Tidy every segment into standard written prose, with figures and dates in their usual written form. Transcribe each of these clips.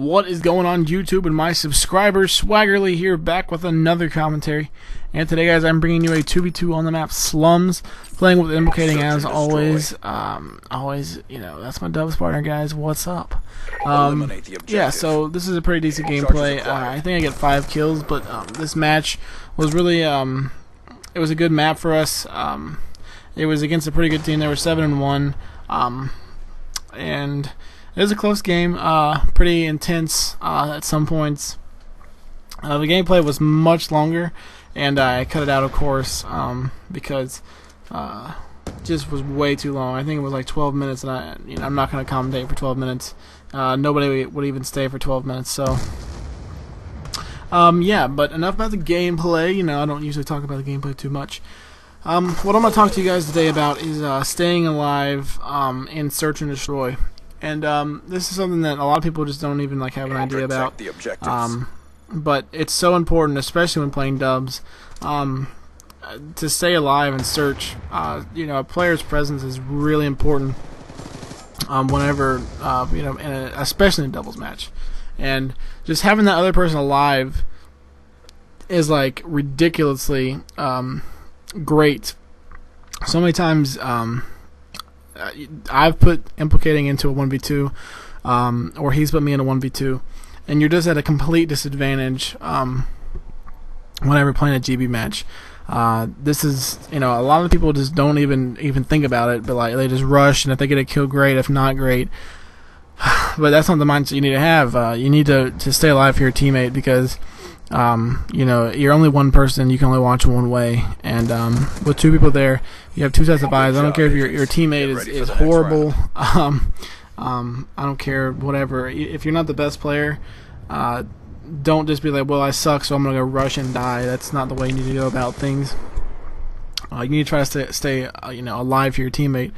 What is going on YouTube and my subscribers? Swaggerly here, back with another commentary. And today, guys, I'm bringing you a 2v2 on the map Slums, playing with implicating as always. You know, that's my Dubs partner, guys. What's up? Yeah, so this is a pretty decent gameplay. I think I get 5 kills, but this match was really it was a good map for us. It was against a pretty good team. They were 7-1, and it was a close game, pretty intense at some points. The gameplay was much longer, and I cut it out, of course, because it just was way too long. I think it was like 12 minutes, and I'm not going to commentate for 12 minutes. Nobody would even stay for 12 minutes, so... yeah, but enough about the gameplay. You know, I don't usually talk about the gameplay too much. What I'm going to talk to you guys today about is staying alive in Search and Destroy. And this is something that a lot of people just don't even have an idea about. But it's so important, especially when playing dubs, to stay alive and search. You know, a player's presence is really important whenever, you know, especially in a doubles match. And just having that other person alive is like ridiculously great. So many times I've put implicating into a 1v2, or he's put me in a 1v2, and you're just at a complete disadvantage whenever playing a GB match. This is, you know, a lot of people just don't even think about it, but they just rush, and if they get a kill, great. If not, great. But that's not the mindset you need to have. You need to stay alive for your teammate, because you know, you're only one person. You can only watch one way, and with 2 people there, you have 2 sets of eyes. I don't care if your teammate is horrible. I don't care, whatever. If you're not the best player, don't just be like, well, I suck, so I'm gonna go rush and die. That's not the way you need to go about things. You need to try to stay you know, alive for your teammate.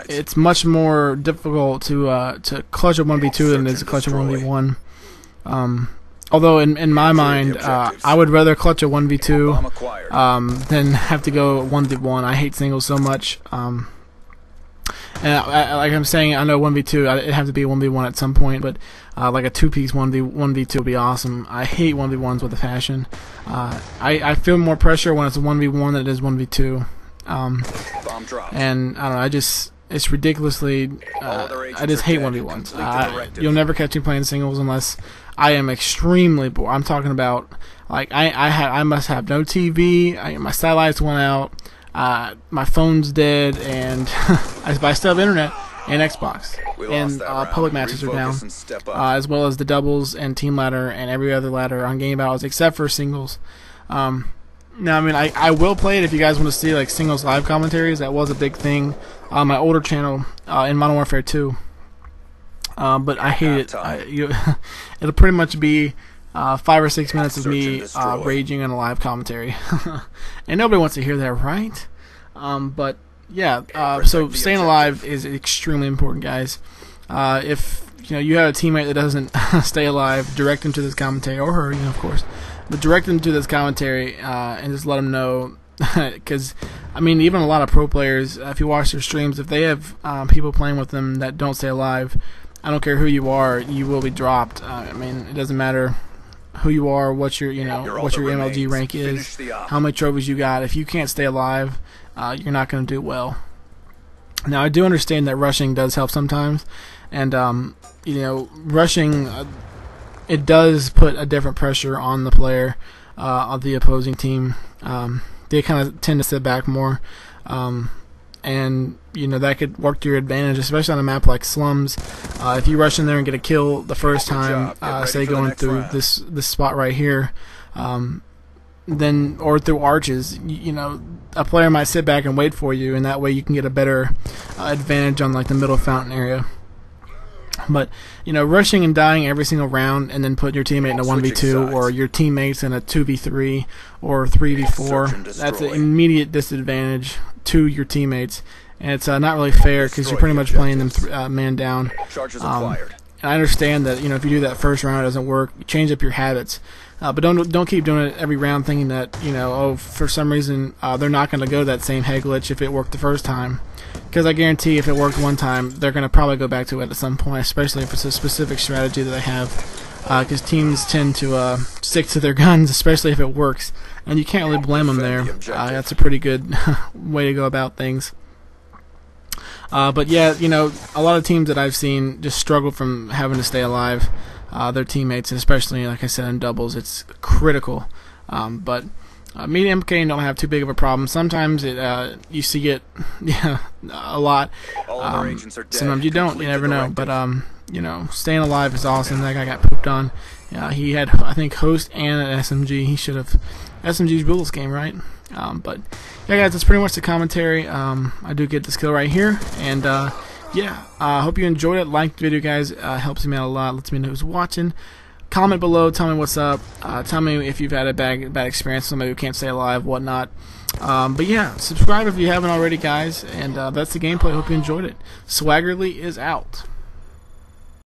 It's much more difficult to clutch a 1v2 than it is to clutch a 1v1. Although in my mind, I would rather clutch a 1v2 than have to go 1v1. I hate singles so much. And like I'm saying, I know 1v2, it'd have to be a 1v1 at some point, but like a 2-piece 1v2 would be awesome. I hate 1v1s with a passion. I feel more pressure when it's a 1v1 than it is 1v2. And I don't know, it's ridiculously, I just hate 1v1s. You'll never catch me playing singles unless I am extremely bored. I'm talking about, like, I must have no TV, my satellites went out, my phone's dead, and I still have internet and Xbox, and public matches are down, as well as the doubles and team ladder and every other ladder on game battles except for singles. Now, I mean, I will play it if you guys want to see like singles live commentaries. That was a big thing on my older channel in Modern Warfare 2. But I hate it. It'll pretty much be 5 or 6 minutes of me raging on a live commentary, and nobody wants to hear that, right? But yeah, so staying alive is extremely important, guys. If you know you have a teammate that doesn't stay alive, direct them to this commentary, or her, you know, of course. But direct them to this commentary and just let them know, because I mean, even a lot of pro players, if you watch their streams, if they have people playing with them that don't stay alive, I don't care who you are, you will be dropped. I mean, it doesn't matter who you are, what your what your MLG rank is, how many trophies you got. If you can't stay alive, you're not going to do well. Now, I do understand that rushing does help sometimes, and you know, rushing it does put a different pressure on the player of the opposing team. They kind of tend to sit back more, and you know, that could work to your advantage, especially on a map like Slums. If you rush in there and get a kill the first time, say going through this spot right here, then or through arches, you know, a player might sit back and wait for you, and that way you can get a better advantage on like the middle fountain area. But you know, rushing and dying every single round, and then putting your teammate in a 1v2 or your teammates in a 2v3 or 3v4, that's an immediate disadvantage to your teammates, and it's not really fair because you're pretty much playing them man down. And I understand that, you know, if you do that first round, it doesn't work. You change up your habits, but don't keep doing it every round, thinking that, you know, oh, for some reason they're not going to go to that same head glitch if it worked the first time. Because I guarantee if it worked one time, they're going to probably go back to it at some point, especially if it's a specific strategy that they have. Because teams tend to stick to their guns, especially if it works, and you can't really blame them there. That's a pretty good way to go about things. But yeah, you know, a lot of teams that I've seen just struggle from having to stay alive. Their teammates, and especially, like I said, in doubles, it's critical. But me and MK don't have too big of a problem. Sometimes you see it, yeah, a lot. Sometimes you don't. You never know. But you know, staying alive is awesome. That guy got pooped on. He had, I think, host and an SMG. He should have. SMG's rule this game, right? But yeah, guys, that's pretty much the commentary. I do get this kill right here, and yeah, I hope you enjoyed it. Like the video, guys. Helps me out a lot. Lets me know who's watching. Comment below. Tell me what's up. Tell me if you've had a bad experience. Somebody who can't stay alive, whatnot. But yeah, subscribe if you haven't already, guys. And that's the gameplay. Hope you enjoyed it. Swaggerly is out.